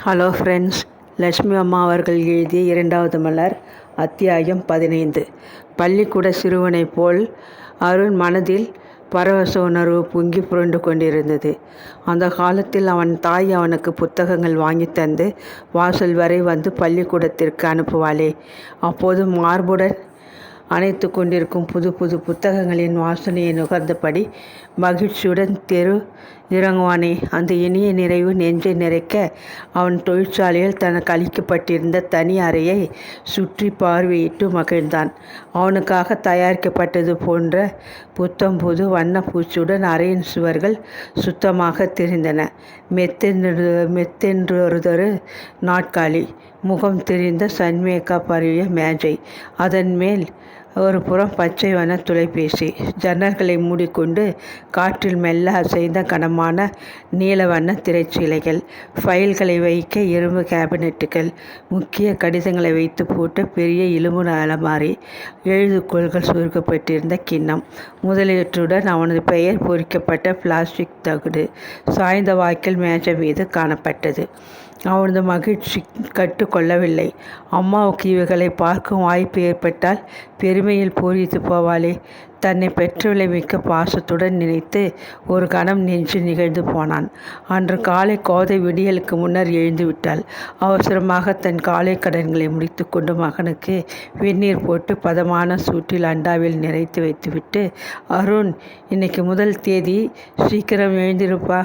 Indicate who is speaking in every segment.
Speaker 1: Hello friends, Lakshmi அம்மா அவர்கள் எழுதிய இரண்டாவது மலர், அத்தியாயம் 15. பள்ளிக்கூட சிறுவனைப் போல் அருண் மனதில் பரவச உணர்வு பொங்கி புரண்டு கொண்டிருந்தது. அந்த காலத்தில் அவன் தாய் அவனுக்கு புத்தகங்கள் வாங்கி தந்து வாசல் வரை வந்து பள்ளிக்கூடத்திற்கு அனுப்புவாளே, அப்போது மார்புடன் அணைத்து கொண்டிருக்கும் புது புது புத்தகங்களின் வாசனையை நுகர்ந்தபடி மகிழ்ச்சியுடன் தெரு இறங்குவானே, அந்த இனிய நிறைவு நெஞ்சை நிறைக்க அவன் தொழிற்சாலையில் தனக்கு அளிக்கப்பட்டிருந்த தனி அறையை சுற்றி பார்வையிட்டு மகிழ்ந்தான். அவனுக்காக தயாரிக்கப்பட்டது போன்ற புத்தம்புது வண்ணப்பூச்சியுடன் அறையின் சுவர்கள் சுத்தமாக தெரிந்தன. மெத்தென்றொரு நாட்காலி, முகம் தெரிந்த சன்மேக்கா பரவிய மேஜை, அதன் மேல் ஒரு புறம் பச்சை வண்ண தொலைபேசி, ஜன்னல்களை மூடிக்கொண்டு காற்றில் மெல்ல அசைந்த கனமான நீல வண்ண திரைச்சீலைகள், ஃபைல்களை வைக்க இரும்பு கேபினெட்டுகள், முக்கிய கடிதங்களை வைத்து போட்ட பெரிய இலும்பு அலமாரி, எழுதுகோள்கள் சுருக்கப்பட்டிருந்த கிண்ணம் முதலியவற்றுடன் அவனது பெயர் பொறிக்கப்பட்ட பிளாஸ்டிக் தகுடு சாய்ந்த வாய்க்கில் மேஜை மீது காணப்பட்டது. அவனது மகிழ்ச்சி கட்டுக்கொள்ளவில்லை. அம்மாவுக்கு இவைகளை பார்க்கும் வாய்ப்பு ஏற்பட்டால் பெருமையில் பூரித்து போவாளே. தன்னை பெற்றவளை மிக்க பாசத்துடன் நினைத்து ஒரு கணம் நெஞ்சு நிகழ்ந்து போனான். அன்று காலை கோதை விடியலுக்கு முன்னர் எழுந்து விட்டாள். அவசரமாக தன் காலை கடன்களை முடித்து கொண்டு மகனுக்கு வெந்நீர் போட்டு பதமான சூட்டில் அண்டாவில் நிறைத்து வைத்துவிட்டு, அருண், இன்னைக்கு முதல் தேதி, சீக்கிரம் எழுந்திருப்பா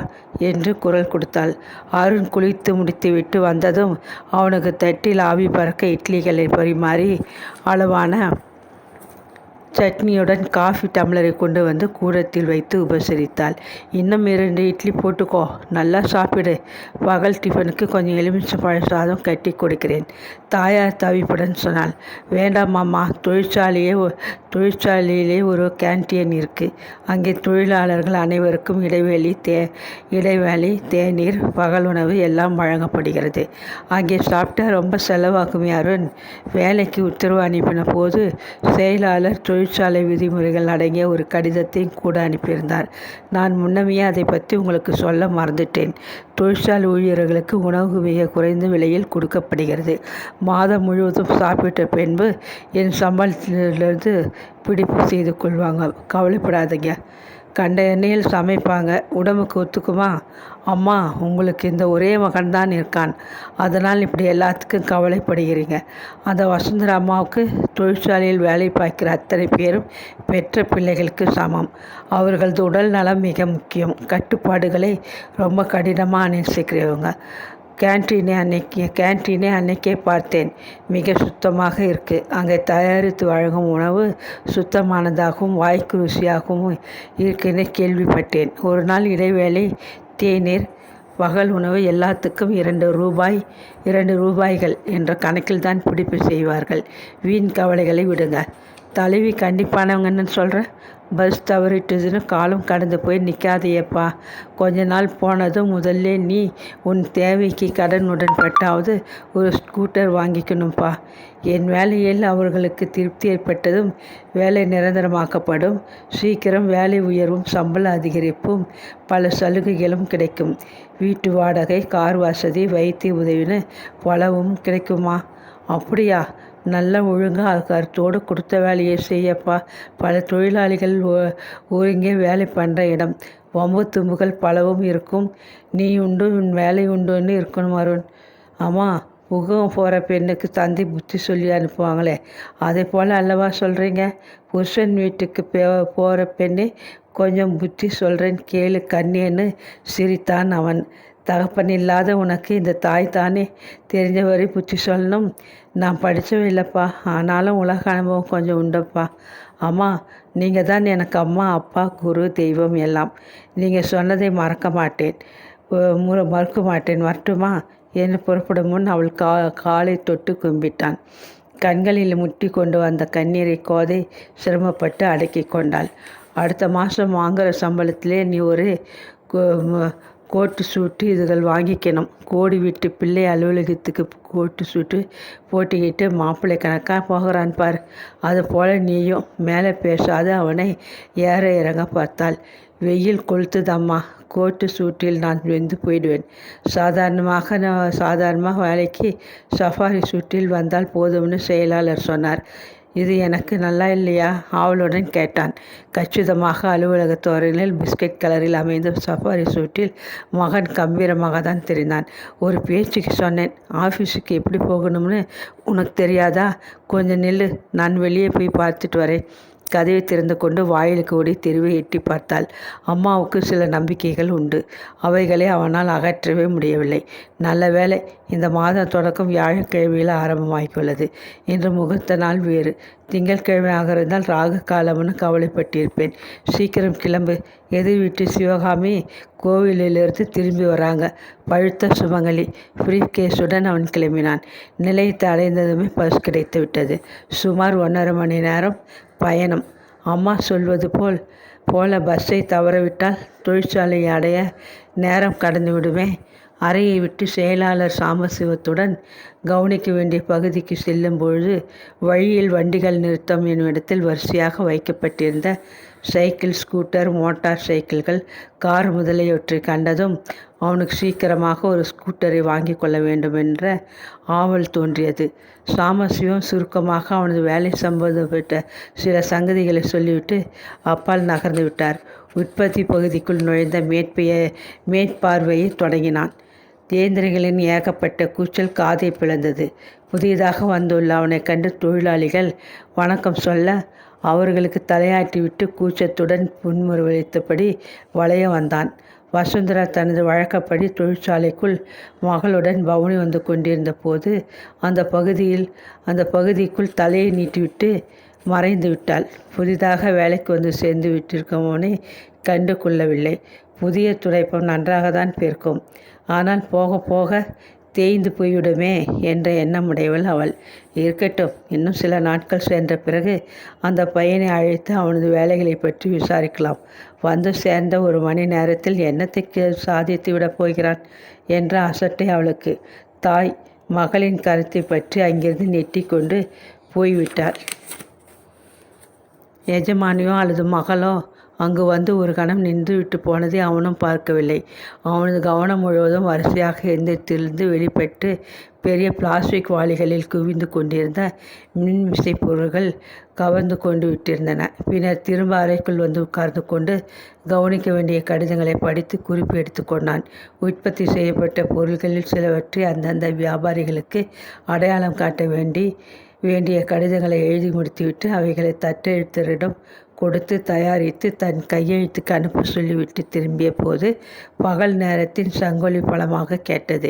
Speaker 1: என்று குரல் கொடுத்தாள். அருண் குளித்து முடித்துவிட்டு வந்ததும் அவனுக்கு தட்டில் ஆவி பறக்க இட்லிகளை பரிமாறி அளவான சட்னியுடன் காஃபி டம்ளரை கொண்டு வந்து கூடத்தில் வைத்து உபசரித்தாள். இன்னும் 2 இட்லி போட்டுக்கோ, நல்லா சாப்பிடு. பகல் டிஃபனுக்கு கொஞ்சம் எலுமிச்சை பழ சாதம் கட்டி கொடுக்கிறேன், தாயார் தவிப்புடன் சொன்னாள். வேண்டாம் அம்மா, தொழிற்சாலையிலே ஒரு கேன்டீன் இருக்குது. அங்கே தொழிலாளர்கள் அனைவருக்கும் இடைவேளை, தேநீர், பகல் உணவு எல்லாம் வழங்கப்படுகிறது. அங்கே சாப்பிட்டா ரொம்ப செலவாகுமே அருண். வேலைக்கு உத்தரவு அனுப்பின போது செயலாளர் தொழிற்சாலை விதிமுறைகள் அடங்கிய ஒரு கடிதத்தை கூட அனுப்பியிருந்தார். நான் முன்னமே அதை பற்றி உங்களுக்கு சொல்ல மறந்துட்டேன். தொழிற்சாலை ஊழியர்களுக்கு உணவு மிக குறைந்த விலையில் கொடுக்கப்படுகிறது. மாதம் முழுவதும் சாப்பிட்ட பின்பு என் சம்பளத்திலிருந்து பிடிப்பு செய்து கொள்வாங்க. கவலைப்படாதீங்க. கண்ட எண்ணெயில் சமைப்பாங்க. உடம்புக்கு ஒத்துக்குமா? அம்மா, உங்களுக்கு இந்த ஒரே மகன்தான் இருக்கான், அதனால் இப்படி எல்லாத்துக்கும் கவலைப்படுகிறீங்க. அந்த வசுந்தரா அம்மாவுக்கு தொழிற்சாலையில் வேலை பார்க்கிற அத்தனை பேரும் பெற்ற பிள்ளைகளுக்கு சமம். அவர்களது உடல் நலம் மிக முக்கியம். கட்டுப்பாடுகளை ரொம்ப கடினமாக அனுசரிக்கிறவங்க. கேன்டீனை அன்னைக்கே பார்த்தேன். மிக சுத்தமாக இருக்குது. அங்கே தயாரித்து வழங்கும் உணவு சுத்தமானதாகவும் வாய்க்கு ருசியாகவும் இருக்குன்னு கேள்விப்பட்டேன். ஒரு நாள் இடைவேளை, தேநீர், பகல் உணவு எல்லாத்துக்கும் 2 ரூபாய்கள் என்ற கணக்கில் தான் பிடிப்பு செய்வார்கள். வீண் கவலைகளை விடுங்க. தலைவி கண்டிப்பானவங்கன்னு சொல்கிற. பஸ் தவறிட்டுதுன்னு காலம் கடந்து போய் நிற்காதையப்பா. கொஞ்ச நாள் போனதும் முதல்ல நீ உன் தேவைக்கு கடன் உடன்பட்டாவது ஒரு ஸ்கூட்டர் வாங்கிக்கணும்ப்பா. என் வேலையில் அவர்களுக்கு திருப்தி ஏற்பட்டதும் வேலை நிரந்தரமாக்கப்படும். சீக்கிரம் வேலை உயர்வும் சம்பள அதிகரிப்பும் பல சலுகைகளும் கிடைக்கும். வீட்டு வாடகை, கார் வசதி, வைத்திய உதவின்னு பலவும் கிடைக்குமா? அப்படியா? நல்லா ஒழுங்காக கருத்தோடு கொடுத்த வேலையை செய்யப்பா. பல தொழிலாளிகள் ஒருங்கே வேலை பண்ணுற இடம். வம்பு தும்புகள் பலவும் இருக்கும். நீ உண்டு, உன் வேலை உண்டுன்னு இருக்கணும் அருண். அம்மா, உகம் போகிற பெண்ணுக்கு தந்தை புத்தி சொல்லி அனுப்புவாங்களே, அதே போல் அல்லவா சொல்கிறீங்க? புருஷன் வீட்டுக்கு போகிற பெண்ணே, கொஞ்சம் புத்தி சொல்கிறேன் கேளு கண்ணியன்னு சிரித்தான் அவன். தகப்பன் இல்லாத உனக்கு இந்த தாய் தானே தெரிஞ்சவரை புத்தி சொல்லணும். நான் படித்தவ இல்லைப்பா, ஆனாலும் உலக அனுபவம் கொஞ்சம் உண்டப்பா. அம்மா, நீங்கள் தான் எனக்கு அம்மா, அப்பா, குரு, தெய்வம் எல்லாம். நீங்கள் சொன்னதை மறக்க மாட்டேன், வரட்டுமா என்று புறப்படும் முன் அவள் காலை தொட்டு கும்பிட்டான். கண்களில் முட்டி கொண்டு வந்த கண்ணீரை கோதை சிரமப்பட்டு அடக்கி கொண்டாள். அடுத்த மாதம் வாங்குகிற சம்பளத்திலே நீ ஒரு கோட்டு சூட்டு இதுகள் வாங்கிக்கணும். கோடி விட்டு பிள்ளை அலுவலகத்துக்கு கோட்டு சூட்டு போட்டிக்கிட்டு மாப்பிள்ளை கணக்காக போகிறான் பார். அது போல் நீயும். மேலே பேசாத அவனை ஏற இறங்க பார்த்தாள். வெயில் கொளுத்துதம்மா. கோட்டு சூட்டில் நான் வெந்து போயிடுவேன். சாதாரணமாக வேலைக்கு சஃபாரி சூட்டில் வந்தால் போதும்னு செயலாளர் சொன்னார். இது எனக்கு நல்லா இல்லையா? ஆவலுடன் கேட்டான். கச்சிதமாக அலுவலக தோரணியில் பிஸ்கட் கலரில் அமைந்த சஃபாரி சூட்டில் மகன் கம்பீரமாக தான் தெரிந்தான். ஒரு பேச்சுக்கு சொன்னேன், ஆஃபீஸுக்கு எப்படி போகணும்னு உனக்கு தெரியாதா? கொஞ்சம் நில்லு, நான் வெளியே போய் பார்த்துட்டு வரேன். கதவை திறந்து கொண்டு வாயிலுக்கு ஓடி தெருவை எட்டி பார்த்தாள். அம்மாவுக்கு சில நம்பிக்கைகள் உண்டு. அவைகளை அவனால் அகற்றவே முடியவில்லை. நல்ல வேளை, இந்த மாதம் தொடக்கம் வியாழக்கிழமையில் ஆரம்பமாகியுள்ளது. இன்று முகூர்த்த நாள் வேறு. திங்கட்கிழமையாக இருந்தால் ராகு காலம்னு கவலைப்பட்டிருப்பேன். சீக்கிரம் கிளம்பு. எதிர் வீட்டு சிவகாமி கோவிலிலிருந்து திரும்பி வராங்க. பழுத்த சுமங்கலி. பிரீஃப் கேஸுடன் அவன் கிளம்பினான். நிலையத்தை அடைந்ததுமே பஸ் கிடைத்து விட்டது. சுமார் 1.5 மணி நேரம் பயணம். அம்மா சொல்வது போல பஸ்ஸை தவறவிட்டால் தொழிற்சாலையை அடைய நேரம் கடந்து விடுமே. அறையை விட்டு செயலாளர் சாம்பசிவத்துடன் கவனிக்க வேண்டிய பகுதிக்கு செல்லும் பொழுது வழியில் வண்டிகள் நிறுத்தம் என்னும் இடத்தில் வரிசையாக வைக்கப்பட்டிருந்த சைக்கிள், ஸ்கூட்டர், மோட்டார் சைக்கிள்கள், கார் முதலியவற்றை கண்டதும் அவனுக்கு சீக்கிரமாக ஒரு ஸ்கூட்டரை வாங்கி கொள்ள வேண்டும் என்ற ஆவல் தோன்றியது. சாமசிவம் சுருக்கமாக அவனது வேலை சம்பந்தப்பட்ட சில சங்கதிகளை சொல்லிவிட்டு அப்பால் நகர்ந்து விட்டார். உற்பத்தி பகுதிக்குள் நுழைந்த மேற்பார்வையை தொடங்கினான். இயந்திரங்களின் ஏகப்பட்ட கூச்சல் காதை பிளந்தது. புதியதாக வந்துள்ள அவனை கண்டு தொழிலாளிகள் வணக்கம் சொல்ல அவர்களுக்கு தலையாட்டிவிட்டு கூச்சத்துடன் புன்முறுவலித்தபடி வளைய வந்தான். வசுந்தரா தனது வழக்கப்படி தொழிற்சாலைக்குள் மகளுடன் பவனி வந்து கொண்டிருந்த போது அந்த பகுதிக்குள் தலையை நீட்டிவிட்டு மறைந்து விட்டாள். புதிதாக வேலைக்கு வந்து சேர்ந்து விட்டிருக்கவனை கண்டு கொள்ளவில்லை. புதிய துடைப்பம் நன்றாகத்தான் பேர்க்கும், ஆனால் போக போக தேய்ந்து போய்விடுமே என்ற எண்ணமுடையவள் அவள். இருக்கட்டும், இன்னும் சில நாட்கள் சென்ற பிறகு அந்த பையனை அழைத்து அவனது வேலைகளை பற்றி விசாரிக்கலாம். வந்து சேர்ந்த 1 மணி நேரத்தில் என்னத்தை சாதித்து விடப் போகிறான் என்ற அசட்டை அவளுக்கு. தாய் மகளின் கருத்தை பற்றி அங்கிருந்து நெட்டி கொண்டு போய்விட்டார். எஜமானியோ அல்லது மகளோ அங்கு வந்து ஒரு கணம் நின்று விட்டு போனதை அவனும் பார்க்கவில்லை. அவனது கவனம் முழுவதும் வரிசையாக எந்திரத்திலிருந்து வெளிப்பட்டு பெரிய பிளாஸ்டிக் வாளிகளில் குவிந்து கொண்டிருந்த மின்விசை பொருள்கள் கவர்ந்து கொண்டு விட்டிருந்தன. பின்னர் திரும்ப அறைக்குள் வந்து உட்கார்ந்து கொண்டு கவனிக்க வேண்டிய கடிதங்களை படித்து குறிப்பு எடுத்து கொண்டான். உற்பத்தி செய்யப்பட்ட பொருள்களில் சிலவற்றை அந்தந்த வியாபாரிகளுக்கு அடையாளம் காட்ட வேண்டிய கடிதங்களை எழுதி முடித்துவிட்டு அவைகளை தட்டெழுத்தரிடம் கொடுத்து தயாரித்து தன் கையெழுத்துக்கு அனுப்ப சொல்லிவிட்டு திரும்பிய போது பகல் நேரத்தின் சங்கொலி பலமாக கேட்டது.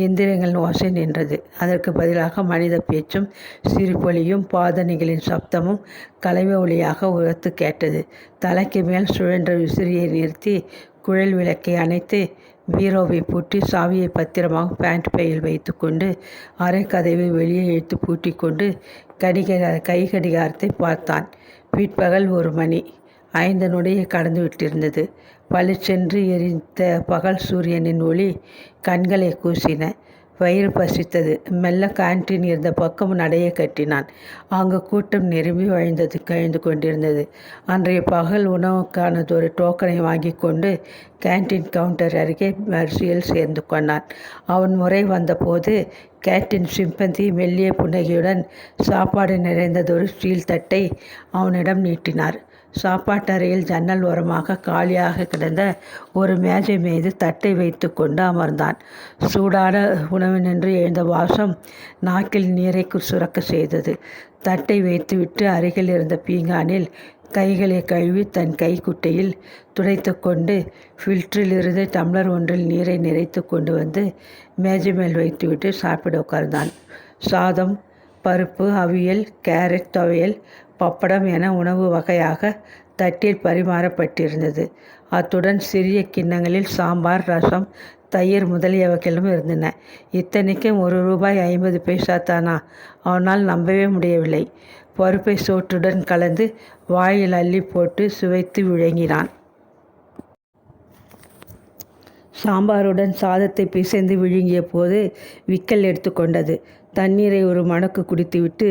Speaker 1: எந்திரங்கள் ஓசை நின்றது. அதற்கு பதிலாக மனித பேச்சும் சிரிப்பொலியும் பாதணிகளின் சப்தமும் கலவை ஒலியாக உரத்து கேட்டது. தலைக்கு மேல் சுழன்ற விசிறியை நிறுத்தி குழல் விளக்கை அணைத்து பீரோவை பூட்டி சாவியை பத்திரமாக பேண்ட் பையில் வைத்து கொண்டு அரை கதவை வெளியே இழுத்து பூட்டி கொண்டு கை கடிகாரத்தை பார்த்தான். பிற்பகல் 1 மணி. 5 நொடியை கடந்து விட்டிருந்தது. பளிச்சென்று எரிந்த பகல் சூரியனின் ஒளி கண்களை கூசின. வயிறு பசித்தது. மெல்ல கேன்டீன் இருந்த பக்கம் நடைய கட்டினான். அங்கு கூட்டம் நிரம்பி கழிந்து கொண்டிருந்தது. அன்றைய பகல் உணவுக்கானதொரு டோக்கனை வாங்கி கொண்டு கேன்டீன் கவுண்டர் அருகே வரிசையில் சேர்ந்து கொண்டான். அவன் முறை வந்தபோது கேன்டீன் சிம்பந்தி மெல்லிய புன்னகையுடன் சாப்பாடு நிறைந்ததொரு ஸ்டீல் தட்டை அவனிடம் நீட்டினார். சாப்பாட்டறையில் ஜன்னல் ஓரமாக காலியாக கிடந்த ஒரு மேஜை மீது தட்டை வைத்து கொண்டு அமர்ந்தான். சூடான உணவினின்று எழுந்த வாசம் நாக்கில் நீரை சுரக்க செய்தது. தட்டை வைத்துவிட்டு அருகில் இருந்த பீங்கானில் கைகளை கழுவி தன் கைக்குட்டையில் துடைத்து கொண்டு ஃபில்டரில் இருந்து டம்ளர் ஒன்றில் நீரை நிறைத்து கொண்டு வந்து மேஜை மேல் வைத்துவிட்டு சாப்பிட உட்கார்ந்தான். சாதம், பருப்பு, அவியல், கேரட் துவையல், பப்படம் என உணவு வகையாக தட்டில் பரிமாறப்பட்டிருந்தது. அத்துடன் சிறிய கிண்ணங்களில் சாம்பார், ரசம், தயிர் முதலியவைகளும் இருந்தன. இத்தனைக்கும் ₹1.50 தானா? அவனால் நம்பவே முடியவில்லை. பருப்பை சோற்றுடன் கலந்து வாயில் அள்ளி போட்டு சுவைத்து விழுங்கினான். சாம்பாருடன் சாதத்தை பிசைந்து விழுங்கிய போது விக்கல் எடுத்துக்கொண்டது. தண்ணீரை ஒரு மடக்கு குடித்துவிட்டு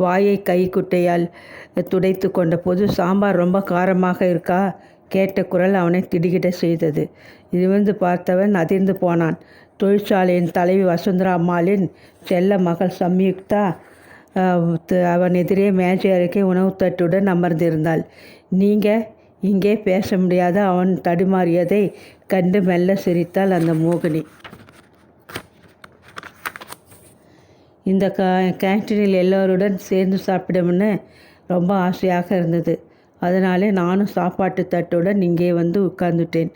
Speaker 1: வாயை கைக்குட்டையால் துடைத்து கொண்ட போது, சாம்பார் ரொம்ப காரமாக இருக்கா கேட்ட குரல் அவனை திடுக்கிட செய்தது. நிமிர்ந்து பார்த்தவன் அதிர்ந்து போனான். தொழிற்சாலையின் தலைவி வசுந்தரா அம்மாளின் செல்ல மகள் சம்யுக்தா அவன் எதிரே மேஜை அருகே உணவு தட்டுடன் அமர்ந்திருந்தாள். நீங்கள் இங்கே பேச முடியாத அவன் தடுமாறியதை கண்டு மெல்ல சிரித்தாள் அந்த மோகினி. இந்த கேன்டீனில் எல்லோருடன் சேர்ந்து சாப்பிடும்னு ரொம்ப ஆசையாக இருந்தது. அதனாலே நானும் சாப்பாட்டு தட்டுடன் இங்கே வந்து உட்கார்ந்துட்டேன்.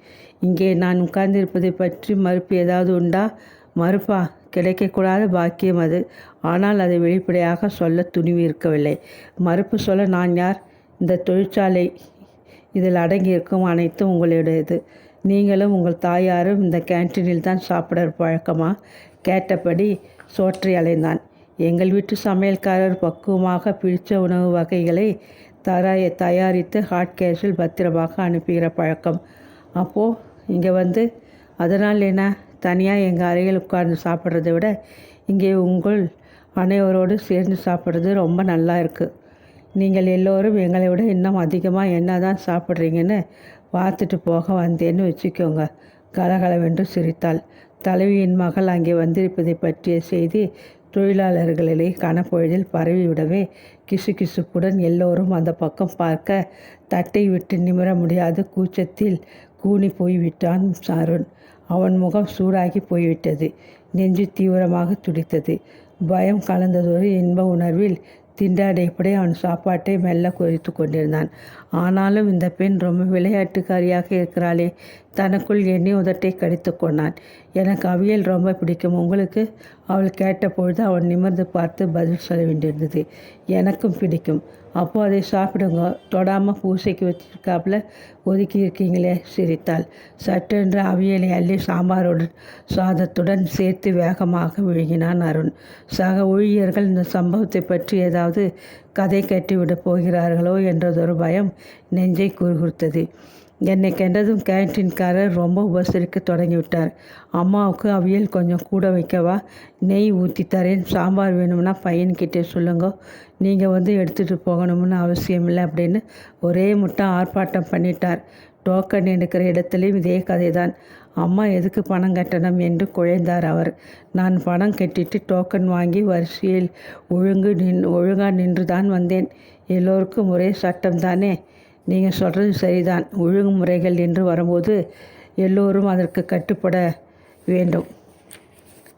Speaker 1: இங்கே நான் உட்கார்ந்திருப்பதை பற்றி மறுப்பு ஏதாவது உண்டா? மறுப்பா? கிடைக்கக்கூடாத பாக்கியம் அது. ஆனால் அதை வெளிப்படையாக சொல்ல துணிவு இருக்கவில்லை. மறுப்பு சொல்ல நான் யார்? இந்த தொழிற்சாலை, இதில் அடங்கியிருக்கும் அனைத்தும் உங்களுடையது. நீங்களும் உங்கள் தாயாரும் இந்த கேன்டீனில் தான் சாப்பிட பழக்கமா? கேட்டபடி சோற்றை அலைந்தான். எங்கள் வீட்டு சமையல்காரர் பக்குவமாக பிடித்த உணவு வகைகளை தயாரித்து ஹாட் கேஸில் பத்திரமாக அனுப்புகிற பழக்கம். அப்போது இங்கே வந்து அதனால் என்ன? தனியாக எங்கள் அறையில் உட்கார்ந்து சாப்பிட்றத விட இங்கே உங்கள் அனைவரோடு சேர்ந்து சாப்பிட்றது ரொம்ப நல்லா இருக்குது. நீங்கள் எல்லோரும் எங்களை விட இன்னும் அதிகமாக என்ன தான் சாப்பிட்றீங்கன்னு பார்த்துட்டு போக வந்தேன்னு வச்சுக்கோங்க. கலகலவென்று சிரித்தாள். தலைவியின் மகள் அங்கே வந்திருப்பதை பற்றிய செய்தி தொழிலாளர்களிலே கனப்பொழுதில் பரவிவிடவே கிசுகிசுப்புடன் எல்லோரும் அந்த பக்கம் பார்க்க தட்டை விட்டு நிமிர முடியாத கூச்சத்தில் கூனி போய்விட்டான் அருண். அவன் முகம் சூடாகி போய்விட்டது. நெஞ்சு தீவிரமாக துடித்தது. பயம் கலந்ததொரு இன்ப உணர்வில் திண்டாடியபடி அவன் சாப்பாட்டை மெல்ல குறைத்து கொண்டிருந்தான். ஆனாலும் இந்த பெண் ரொம்ப விளையாட்டுக்காரியாக இருக்கிறாளே. தனக்குள் எண்ணி உதட்டை கடித்து கொண்டான். எனக்கு அவியல் ரொம்ப பிடிக்கும். உங்களுக்கு? அவள் கேட்டபொழுது அவன் நிமிர்ந்து பார்த்து பதில் சொல்ல வேண்டியிருந்தது. எனக்கும் பிடிக்கும். அப்போது அதை சாப்பிடுங்க. தொடாமல் பூசைக்கு வச்சிருக்காப்புல ஒதுக்கி இருக்கீங்களே, சிரித்தாள். சட்டென்று அவியலை அள்ளி சாம்பாருடன் சாதத்துடன் சேர்த்து வேகமாக விழுங்கினான் அருண். சக ஊழியர்கள் இந்த சம்பவத்தை பற்றி ஏதாவது கதை கட்டிவிடப் போகிறார்களோ என்றதொரு பயம் நெஞ்சை குறுகுறுத்தது. என்னை கண்டதும் கேன்டீன்காரர் ரொம்ப உபசரிக்க தொடங்கிவிட்டார். அம்மாவுக்கு அவியல் கொஞ்சம் கூட வைக்கவா? நெய் ஊற்றி தரேன். சாம்பார் வேணும்னா பையன்கிட்டே சொல்லுங்க. நீங்கள் வந்து எடுத்துகிட்டு போகணும்னு அவசியமில்லை அப்படின்னு ஒரே முட்டை ஆர்ப்பாட்டம் பண்ணிட்டார். டோக்கன் எடுக்கிற இடத்துலையும் இதே கதை தான். அம்மா எதுக்கு பணம் கட்டணும் என்று குழைந்தார் அவர். நான் பணம் கட்டிட்டு டோக்கன் வாங்கி வரிசையில் ஒழுங்காக நின்று தான் வந்தேன். எல்லோருக்கும் ஒரே சட்டம் தானே? நீங்கள் சொல்கிறது சரிதான். ஒழுங்குமுறைகள் என்று வரும்போது எல்லோரும் அதற்கு கட்டுப்பட வேண்டும்.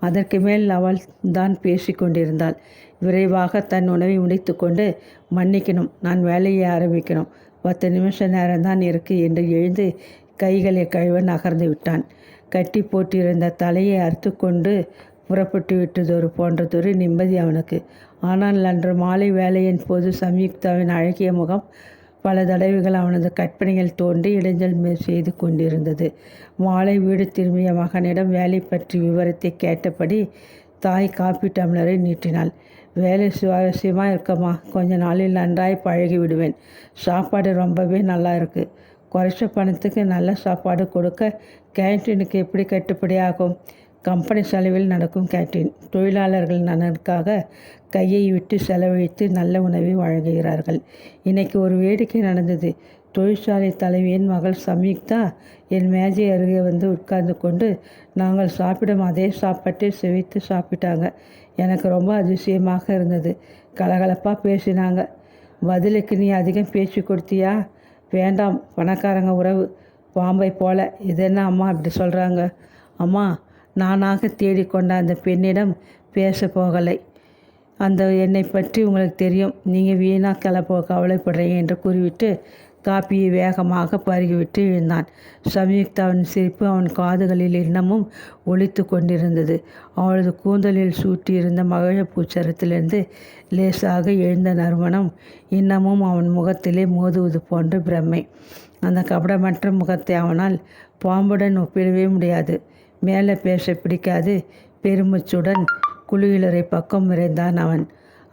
Speaker 1: அதற்கு மேல் அவள் தான் பேசி கொண்டிருந்தாள். விரைவாக தன் உணவை முடித்து கொண்டு, மன்னிக்கணும், நான் வேலையை ஆரம்பிக்கணும், 10 நிமிஷ நேரம்தான் இருக்குது என்று எழுந்து கைகளை கழுவ நகர்ந்து விட்டான். கட்டி போட்டிருந்த தலையை அறுத்து கொண்டு புறப்பட்டு விட்டதொரு போன்றதொரு நிம்மதி அவனுக்கு. ஆனால் அன்று மாலை வேலையின் போது சம்யுக்தாவின் அழகிய முகம் பல தடவைகள் அவனது கற்பனையில் தோன்றி இடைஞ்சல் செய்து கொண்டிருந்தது. மாலை வீடு திரும்பிய மகனிடம் வேலை பற்றி விவரத்தை கேட்டபடி தாய் காப்பி டம்ளரை நீட்டினாள். வேலை சுவாரஸ்யமாக இருக்கமா? கொஞ்ச நாளில் நன்றாய் பழகி விடுவேன். சாப்பாடு ரொம்பவே நல்லா இருக்குது. குறைச்ச பணத்துக்கு நல்ல சாப்பாடு கொடுக்க கேன்டீனுக்கு எப்படி கட்டுப்படி ஆகும்? கம்பெனி செலவில் நடக்கும் கேன்டீன். தொழிலாளர்கள் நலனுக்காக கையை விட்டு செலவழித்து நல்ல உணவை வழங்குகிறார்கள். இன்றைக்கி ஒரு வேடிக்கை நடந்தது. தொழிற்சாலை தலைவியின் மகள் சம்யுக்தா என் மேஜை அருகே வந்து உட்கார்ந்து கொண்டு நாங்கள் சாப்பிடும் அதே சாப்பாட்டை செவித்து சாப்பிட்டாங்க. எனக்கு ரொம்ப அதிசயமாக இருந்தது. கலகலப்பாக பேசினாங்க. பதிலுக்கு நீ அதிகம் பேச்சு கொடுத்தியா? வேண்டாம், பணக்காரங்க உறவு, பாம்பை போல. இதென்ன அம்மா இப்படி சொல்கிறாங்க? அம்மா, நானாக தேடிக்கொண்ட அந்த பெண்ணிடம் பேச போகலை. அந்த என்னை பற்றி உங்களுக்கு தெரியும். நீங்கள் வீணாக கவலைப்படுறீங்க என்று கூறிவிட்டு காப்பியை வேகமாக பருகிவிட்டு எழுந்தான். சம்யுக்தாவின் சிரிப்பு அவன் காதுகளில் இன்னமும் ஒலித்து கொண்டிருந்தது. அவளது கூந்தலில் சூட்டியிருந்த மகிழப்பூச்சரத்திலிருந்து லேசாக எழுந்த நறுமணம் இன்னமும் அவன் முகத்திலே மோதுவது போன்ற பிரமை. அந்த கபடமற்ற முகத்தை அவனால் பாம்புடன் ஒப்பிடவே முடியாது. மேலே பேச பிடிக்காது. பெருமூச்சுடன் குளியலறை பக்கம் விரைந்தான் அவன்.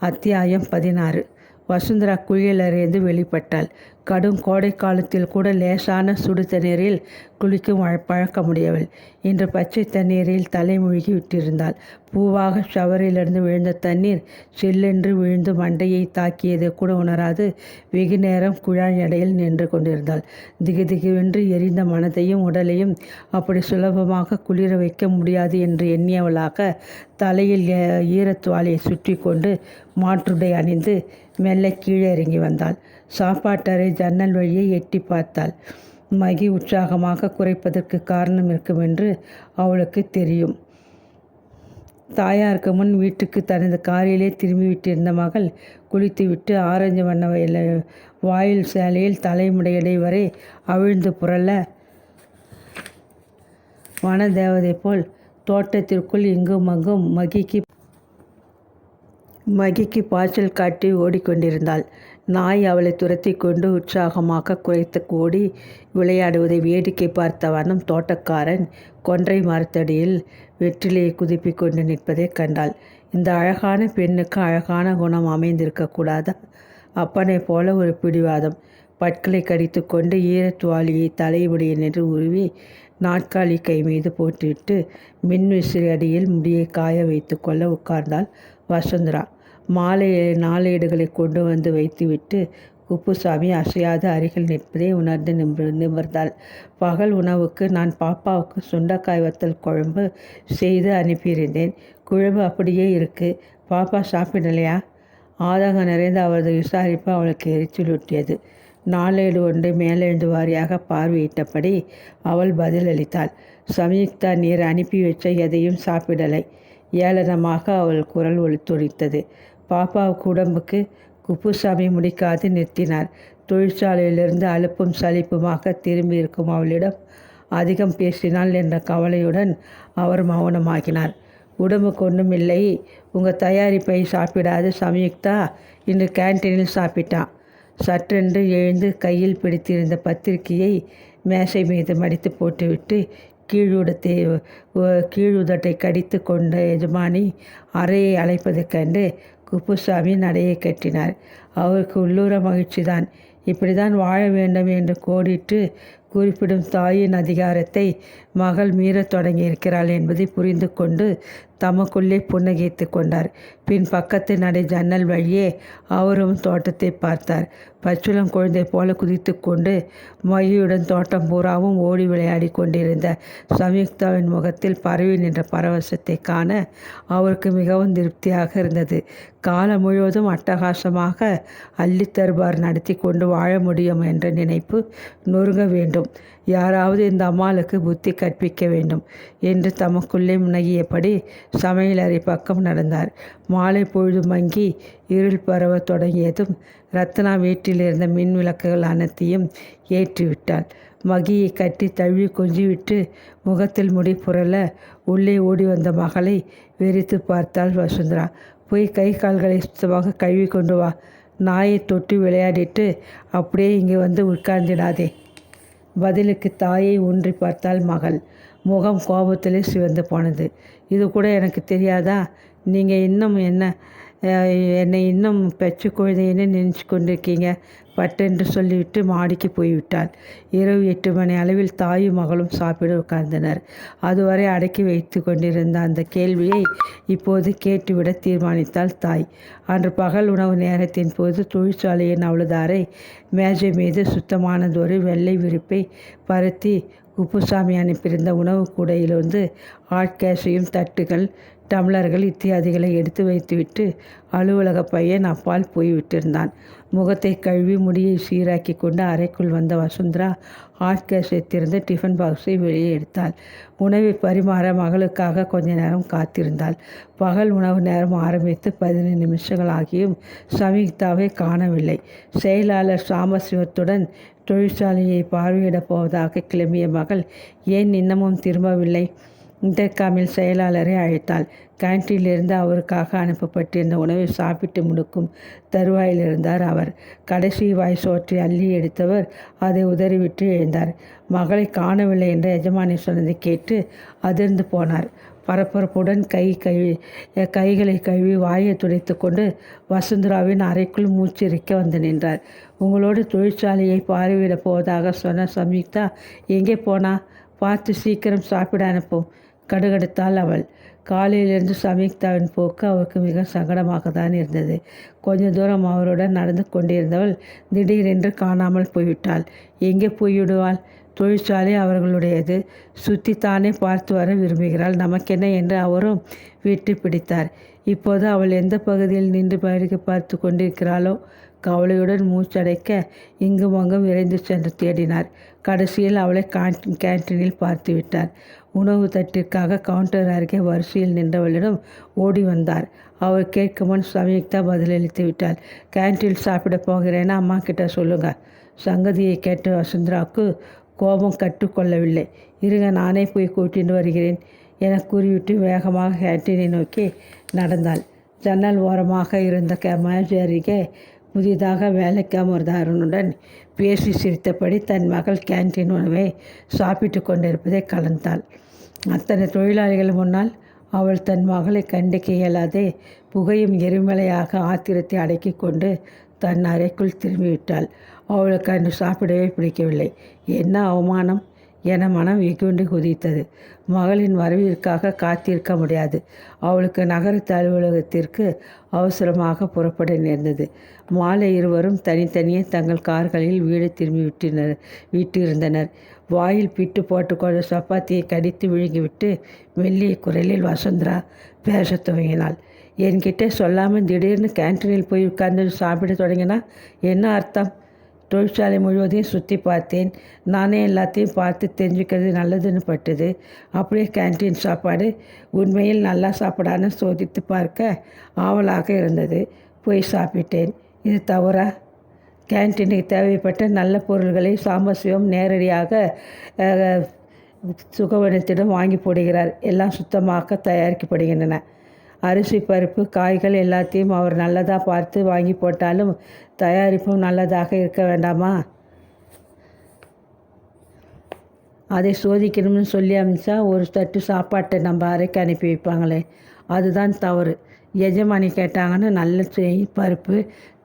Speaker 1: அத்தியாயம் 16. வசுந்தரா குளியலறைந்து வெளிப்பட்டாள். கடும் கோடை காலத்தில் கூட லேசான சுடு தண்ணீரில் குளிக்கும் பழக்கமுடையவள். இன்று பச்சை தண்ணீரில் தலைமூழ்கி விட்டிருந்தாள். பூவாக ஷவரிலிருந்து விழுந்த தண்ணீர் சில்லென்று விழுந்து மண்டையை தாக்கியதை கூட உணராது வெகு நேரம் குழாய் எடையில் நின்று கொண்டிருந்தாள். திகுதிகுவென்று எரிந்த மனதையும் உடலையும் அப்படி சுலபமாக குளிர வைக்க முடியாது என்று எண்ணியவளாக தலையில் ஈரத்துவாலையை சுற்றி கொண்டு மாற்றுடை அணிந்து மெல்ல கீழே இறங்கி வந்தாள். சாப்பாட்டறை ஜன்னல் வழியை எட்டி பார்த்தாள். மகி உற்சாகமாக குறைப்பதற்கு காரணம் இருக்கும் என்று அவளுக்கு தெரியும். தாயாருக்கு முன் வீட்டுக்கு தனது காரிலே திரும்பிவிட்டிருந்த மகள் குளித்துவிட்டு ஆரஞ்சு வண்ண வாயில் சேலையில் தலைமுடையடை வரை அவிழ்ந்து புரள வன தேவதை போல் தோட்டத்திற்குள் இங்கும் அங்கும் மகிக்கு பாய்ச்சல் காட்டி ஓடிக்கொண்டிருந்தாள். நாய் அவளை துரத்தி கொண்டு உற்சாகமாக குறைத்து ஓடி விளையாடுவதை வேடிக்கை பார்த்த வண்ணம் தோட்டக்காரன் கொன்றை மரத்தடியில் வெற்றிலையை குதிப்பிக் கொண்டு நிற்பதை கண்டாள். இந்த அழகான பெண்ணுக்கு அழகான குணம் அமைந்திருக்கக்கூடாதா? அப்பனை போல ஒரு பிடிவாதம். பற்களை கடித்து கொண்டு ஈரத்துவாலியை தலையுடைய நின்று உருவி நாட்காலி கை மீது போட்டுவிட்டு மின்விசிறி அடியில் முடியை காய வைத்து கொள்ள உட்கார்ந்தாள் வசுந்தரா. மாலை நாளேடுகளை கொண்டு வந்து வைத்துவிட்டு குப்புசாமி அசையாது அருகில் நிற்பதை உணர்ந்து நிமிர்ந்தாள். பகல் உணவுக்கு நான் பாப்பாவுக்கு சுண்டைக்காய் வத்தல் குழம்பு செய்து அனுப்பியிருந்தேன். குழம்பு அப்படியே இருக்குது. பாப்பா சாப்பிடலையா? ஆதங்கம் நிறைந்த அவரது விசாரிப்பு அவளுக்கு எரிச்சலூட்டியது. நாளேடு ஒன்று மேலெழுந்து வாரியாக பார்வையிட்டபடி அவள் பதிலளித்தாள். சம்யுக்தா நீர் அனுப்பி வச்ச எதையும் சாப்பிடலை. ஏளனமாக அவள் குரல் ஒலித்தொழித்தது. பாப்பாவுக்கு உடம்புக்கு குப்புசாமி முடிக்காது நிறுத்தினார். தொழிற்சாலையிலிருந்து அலுப்பும் சலிப்புமாக திரும்பி இருக்கும் அவளிடம் அதிகம் பேசினாள் என்ற கவலையுடன் அவர் மௌனமாகினார். உடம்புக்கு ஒன்றும் இல்லை. உங்கள் தயாரிப்பை சாப்பிடாது சம்யுக்தா இன்று கேன்டீனில் சாப்பிட்டான். சற்றென்று எழுந்து கையில் பிடித்திருந்த பத்திரிகையை மேசை மீது மடித்து போட்டுவிட்டு கீழுதட்டை கடித்து கொண்ட எஜமானி அறையை அழைப்பதைக் கண்டு குப்புசாமி நடையை கட்டினார். அவருக்கு உள்ளூர மகிழ்ச்சிதான். இப்படிதான் வாழ வேண்டும் என்று கோடிட்டு குறிப்பிடும் தாயின் அதிகாரத்தை மகள் மீறத் தொடங்கியிருக்கிறாள் என்பதை புரிந்து கொண்டு தமக்குள்ளே புன்னகைத்து கொண்டார். பின் பக்கத்து நடை ஜன்னல் வழியே அவரும் தோட்டத்தை பார்த்தார். பச்சுளம் குழந்தை போல குதித்து கொண்டு மகியுடன் தோட்டம் பூராவும் ஓடி விளையாடி கொண்டிருந்த சம்யுக்தாவின் முகத்தில் பரவி நின்ற பரவசத்தை காண அவருக்கு மிகவும் திருப்தியாக இருந்தது. காலம் முழுவதும் அட்டகாசமாக அள்ளித்தருபார் நடத்தி கொண்டு வாழ முடியும் என்ற நினைப்பு நொறுங்க வேண்டும். யாராவது இந்த அம்மாளுக்கு புத்தி கற்பிக்க வேண்டும் என்று தமக்குள்ளே முனகியபடி சமையலறை பக்கம் நடந்தார். மாலை பொழுது மங்கி இருள் பரவ தொடங்கியதும் ரத்னா வீட்டில் இருந்த மின் விளக்குகள் அனைத்தையும் ஏற்றிவிட்டாள். மகியை கட்டி தழுவி கொஞ்சிவிட்டு முகத்தில் முடி புரள உள்ளே ஓடி வந்த மகளை வெறித்து பார்த்தாள் வசுந்தரா. போய் கை கால்களை சுத்தமாக கழுவி கொண்டு வா. நாயை தொட்டு விளையாடிட்டு அப்படியே இங்கே வந்து உட்கார்ந்திடாதே. பதிலுக்கு தாயை ஊன்றி பார்த்தாள் மகள். முகம் கோபத்திலே சிவந்து போனது. இது கூட எனக்கு தெரியாதா? நீங்கள் இன்னும் என்னை இன்னும் பெற்று குழந்தைன்னு நினச்சி கொண்டிருக்கீங்க பட்டென்று சொல்லிவிட்டு மாடிக்கு போய்விட்டாள். இரவு 8 மணி அளவில் தாயும் மகளும் சாப்பிட உட்கார்ந்தனர். அதுவரை அடக்கி வைத்து கொண்டிருந்த அந்த கேள்வியை இப்போது கேட்டுவிட தீர்மானித்தாள் தாய். அன்று பகல் உணவு நேரத்தின் போது தொழிற்சாலையின் அவ்வளதாரை மேஜை மீது சுத்தமானதொரு வெள்ளை விரிப்பை பருத்தி குப்புசாமி அனுப்பியிருந்த உணவு கூடையிலிருந்து ஆட்கேசையும் தட்டுகள் டம்ளர்கள் இத்தியாதிகளை எடுத்து வைத்துவிட்டு அலுவலக பையன் அப்பால் போய்விட்டிருந்தான். முகத்தை கழுவி முடியை சீராக்கி கொண்டு அறைக்குள் வந்த வசுந்தரா ஹாட்கேஸை திறந்து டிஃபன் பாக்ஸை வெளியே எடுத்தாள். உணவை பரிமாற மகளுக்காக கொஞ்ச நேரம் காத்திருந்தாள். பகல் உணவு நேரம் ஆரம்பித்து 15 நிமிஷங்கள் ஆகியும் சம்யுக்தாவை காணவில்லை. செயலாளர் சாம்பசிவத்துடன் தொழிற்சாலையை பார்வையிடப் போவதாக கிளம்பிய மகள் ஏன் இன்னமும் திரும்பவில்லை? இன்டர்காமில் செயலாளரை அழைத்தாள். கேன்டீனிலிருந்து அவருக்காக அனுப்பப்பட்டிருந்த உணவை சாப்பிட்டு முடுக்கும் தருவாயில் இருந்தார் அவர். கடைசி வாய் சோற்றை அள்ளி எடுத்தவர் அதை உதறிவிட்டு எழுந்தார். மகளை காணவில்லை என்ற எஜமானி சொன்னதை கேட்டு அதிர்ந்து போனார். பரபரப்புடன் கைகளை கழுவி வாயை துடைத்து கொண்டு வசுந்தராவின் அறைக்குள் மூச்சிறைக்க வந்து நின்றார். உங்களோட தொழிற்சாலையை பார்வையிடப் போவதாக சொன்ன சம்யுக்தா எங்கே போனா? பார்த்து சீக்கிரம் சாப்பிட அனுப்பும் கடுகடுத்தாள் அவள். காலையிலிருந்து சம்யுக்தாவின் போக்கு அவருக்கு மிக சங்கடமாக தான் இருந்தது. கொஞ்ச தூரம் அவருடன் நடந்து கொண்டிருந்தவள் திடீரென்று காணாமல் போய்விட்டாள். எங்கே போய்விடுவாள்? தொழிற்சாலை அவர்களுடையது. சுற்றித்தானே பார்த்து வர விரும்புகிறாள். நமக்கென்ன என்று அவரும் விட்டு பிடித்தார். இப்போது அவள் எந்த பகுதியில் நின்று வேடிக்கை பார்த்து கொண்டிருக்கிறாளோ? கவலையுடன் மூச்சடைக்க இங்கும் அங்கும் விரைந்து சென்று தேடினார். கடைசியில் அவளை கேன்டீனில் பார்த்து விட்டார். உணவு தட்டிற்காக கவுண்டர் அருகே வரிசையில் நின்றவளிடம் ஓடி வந்தார். அவர் கேட்கும் முன் சம்யுக்தா பதிலளித்து விட்டாள். கேன்டீனில் சாப்பிட போகிறேன்னா அம்மா கிட்ட சொல்லுங்க. சங்கதியை கேட்ட வசுந்தராவுக்கு கோபம் கற்றுக்கொள்ளவில்லை. இருங்க, நானே போய் கூட்டிட்டு வருகிறேன் என கூறிவிட்டு வேகமாக கேன்டீனை நோக்கி நடந்தாள். ஜன்னல் ஓரமாக இருந்த மேஜை அருகே புதிதாக வேலைக்கு அமர்ந்தாருடன் பேசி சிரித்தபடி தன் மகள் கேன்டீன் உணவை சாப்பிட்டு கொண்டிருப்பதை கலந்தாள். அத்தனை தொழிலாளிகள் முன்னால் அவள் தன் மகளை கண்டிக்க இயலாதே புகையும் எரிமலையாக ஆத்திரத்தை அடக்கி கொண்டு தன் அறைக்குள் திரும்பிவிட்டாள். அவளுக்கு அன்று சாப்பிடவே பிடிக்கவில்லை. என்ன அவமானம் என மனம் வெகுண்டு குதித்தது. மகளின் வரவிற்காக காத்திருக்க முடியாது. அவளுக்கு நகரத்து அலுவலகத்திற்கு அவசரமாக புறப்பட நேர்ந்தது. மாலை இருவரும் தனித்தனியே தங்கள் கார்களில் வீடு திரும்பி விட்டிருந்தனர். வாயில் பிட்டு போட்டுக்கொண்ட சப்பாத்தியை கடித்து விழுங்கிவிட்டு மெல்லிய குரலில் வசுந்தரா பேசத் துவங்கினாள். என்கிட்ட சொல்லாமல் திடீர்னு கேன்டீனில் போய் உட்கார்ந்து சாப்பிட தொடங்கினா என்ன அர்த்தம்? தொழிற்சாலை முழுவதையும் சுற்றி பார்த்தேன். நானே எல்லாத்தையும் பார்த்து தெரிஞ்சுக்கிறது நல்லதுன்னு பட்டுது. அப்படியே கேன்டீன் சாப்பாடு உண்மையில் நல்லா சாப்பிடான்னு சோதித்து பார்க்க ஆவலாக இருந்தது. போய் சாப்பிட்டேன். இது தவறா? கேன்டீனுக்கு தேவைப்பட்ட நல்ல பொருள்களை சாம்பசிவம் நேரடியாக சுகவனத்திடம் வாங்கி போடுகிறார். எல்லாம் சுத்தமாக தயாரிக்கப்படுகின்றன. அரிசி, பருப்பு, காய்கள் எல்லாத்தையும் அவர் நல்லதாக பார்த்து வாங்கி போட்டாலும் தயாரிப்பும் நல்லதாக இருக்க வேண்டாமா? அதை சோதிக்கணும்னு சொல்லி அமிச்சா ஒரு தட்டு சாப்பாட்டை நம்ம அறைக்கு அனுப்பி வைப்பாங்களே, அதுதான் தவறு. எஜமானி கேட்டாங்கன்னு நல்ல பருப்பு,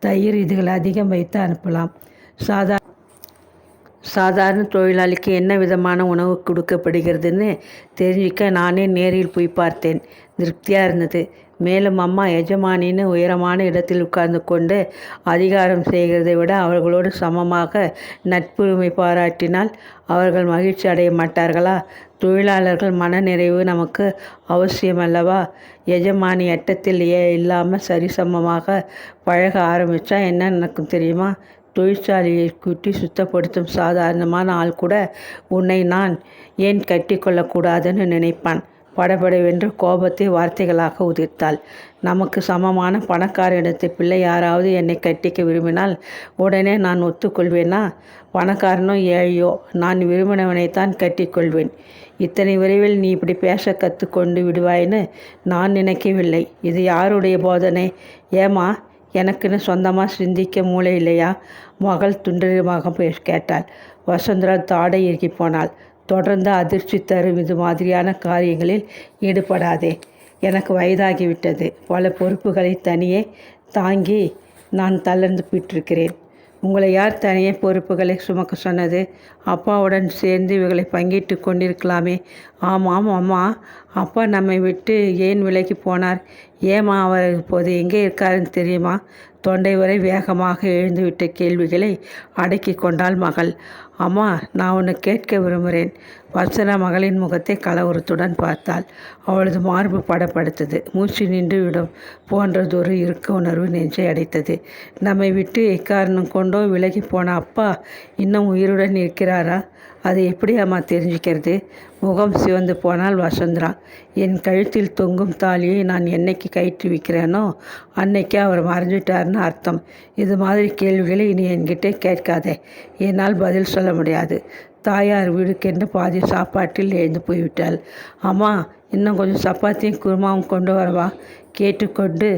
Speaker 1: தயிர் இதுகளை அதிகம் வைத்து அனுப்பலாம். சாதாரண தொழிலாளிக்கு என்ன விதமான உணவு கொடுக்கப்படுகிறதுன்னு தெரிஞ்சிக்க நானே நேரில் போய் பார்த்தேன். திருப்தியாக இருந்தது. மேலும் அம்மா எஜமானின்னு உயரமான இடத்தில் உட்கார்ந்து கொண்டு அதிகாரம் செய்கிறதை விட அவர்களோடு சமமாக நட்புரிமை பாராட்டினால் அவர்கள் மகிழ்ச்சி அடைய மாட்டார்களா? தொழிலாளர்கள் மனநிறைவு நமக்கு அவசியமல்லவா? எஜமானி எட்டத்தில் இல்லாமல் சரிசமமாக பழக ஆரம்பித்தா என்ன நடக்கும் தெரியுமா? தொழிற்சாலையை கூட்டி சுத்தப்படுத்தும் சாதாரணமான ஆள் கூட உன்னை நான் ஏன் கட்டி கொள்ளக்கூடாதுன்னு நினைப்பான். படபடவென்று கோபத்தை வார்த்தைகளாக உதிர்த்தாள். நமக்கு சமமான பணக்காரனிடத்து பிள்ளை யாராவது என்னை கட்டிக்க விரும்பினால் உடனே நான் ஒத்துக்கொள்வேனா? பணக்காரனோ ஏழையோ நான் விரும்பினவனைத்தான் கட்டிக்கொள்வேன். இத்தனை விரைவில் நீ இப்படி பேச கற்றுக்கொண்டு விடுவாயின்னு நான் நினைக்கவில்லை. இது யாருடைய போதனை? ஏமா, எனக்குன்னு சொந்தமாக சிந்திக்க மூளை இல்லையா? மகள் துண்டமாக கேட்டாள். வசுந்தரா தாடை இறுக்கி போனாள். தொடர்ந்து அதிர்ச்சி தரும் இது மாதிரியான காரியங்களில் ஈடுபடாதே. எனக்கு வயதாகிவிட்டது. பல பொறுப்புகளை தனியே தாங்கி நான் தளர்ந்து விட்டிருக்கிறேன். உங்களை யார் தனியே பொறுப்புகளை சுமக்க சொன்னது? அப்பாவுடன் சேர்ந்து இவைகளை பங்கிட்டு கொண்டிருக்கலாமே. ஆமாம் அம்மா, அப்பா நம்மை விட்டு ஏன் விலகி போனார்? ஏமா அவர் இப்போது எங்கே இருக்காருன்னு தெரியுமா? தொண்டை வரை வேகமாக எழுந்துவிட்ட கேள்விகளை அடக்கி கொண்டாள் மகள். அம்மா, நான் ஒன்று கேட்க விரும்புகிறேன். வத்சலா மகளின் முகத்தை கலவரத்துடன் பார்த்தாள். அவளது மார்பு படப்படுத்தது. மூச்சு நின்று விடும் போன்றதொரு இருக்க உணர்வு நெஞ்சை அடைத்தது. நம்மை விட்டு எக்காரணம் கொண்டோ விலகி போன அப்பா இன்னும் உயிருடன் இருக்கிறாரா? அதை எப்படி அம்மா தெரிஞ்சுக்கிறது? முகம் சிவந்து போனால் வசுந்தரா. என் கழுத்தில் தொங்கும் தாலியை நான் என்னைக்கு கயிற்று வைக்கிறேனோ அன்னைக்கு அவர் மறைஞ்சிட்டார்னு அர்த்தம். இது மாதிரி கேள்விகளை இனி என்கிட்ட கேட்காதே. என்னால் பதில் சொல்ல முடியாது. தாயார் வீடுக்கென்று பாதி சாப்பாட்டில் எழுந்து போய்விட்டாள். அம்மா, இன்னும் கொஞ்சம் சப்பாத்தியும் குருமாவும் கொண்டு வரவா? கேட்டுக்கொண்டு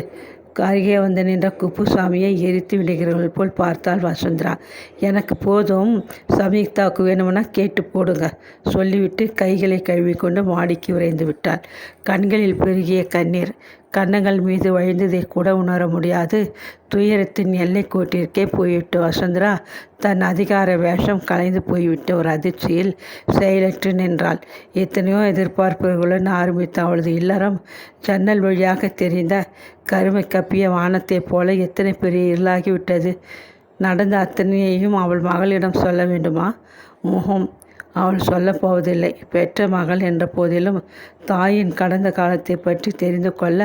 Speaker 1: அருகே வந்து நின்ற குப்புசாமியை எரித்து விடுகிறவர்கள் போல் பார்த்தாள் வசுந்தரா. எனக்கு போதும், சமயுக்தாவுக்கு வேணும்னா கேட்டு போடுங்க சொல்லிவிட்டு கைகளை கழுவிக்கொண்டு மாடிக்கு விரைந்து விட்டாள். கண்களில் பெருகிய கண்ணீர் கன்னங்கள் மீது வழிந்ததை கூட உணர முடியாது துயரத்தின் எல்லை கோட்டிற்கே போய்விட்டு வசுந்தரா தன் அதிகார வேஷம் கலைந்து போய்விட்ட ஒரு அதிர்ச்சியில் செயலற்று நின்றாள். எத்தனையோ எதிர்பார்ப்புகளுடன் ஆரம்பித்த அவளது இல்லறம் ஜன்னல் வழியாக தெரிந்த கருமை கப்பிய வானத்தைப் போல எத்தனை பெரிய இருளாகிவிட்டது. நடந்த அத்தனையையும் அவள் மகளிடம் சொல்ல வேண்டுமா? அவள் சொல்லப்போவதில்லை. பெற்ற மகள் என்ற போதிலும் தாயின் கடந்த காலத்தை பற்றி தெரிந்து கொள்ள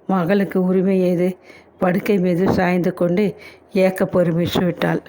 Speaker 1: மகளுக்கு உரிமை ஏது? படுக்கை மீது சாய்ந்து கொண்டு ஏக்க பொறுமிச்சு விட்டாள்.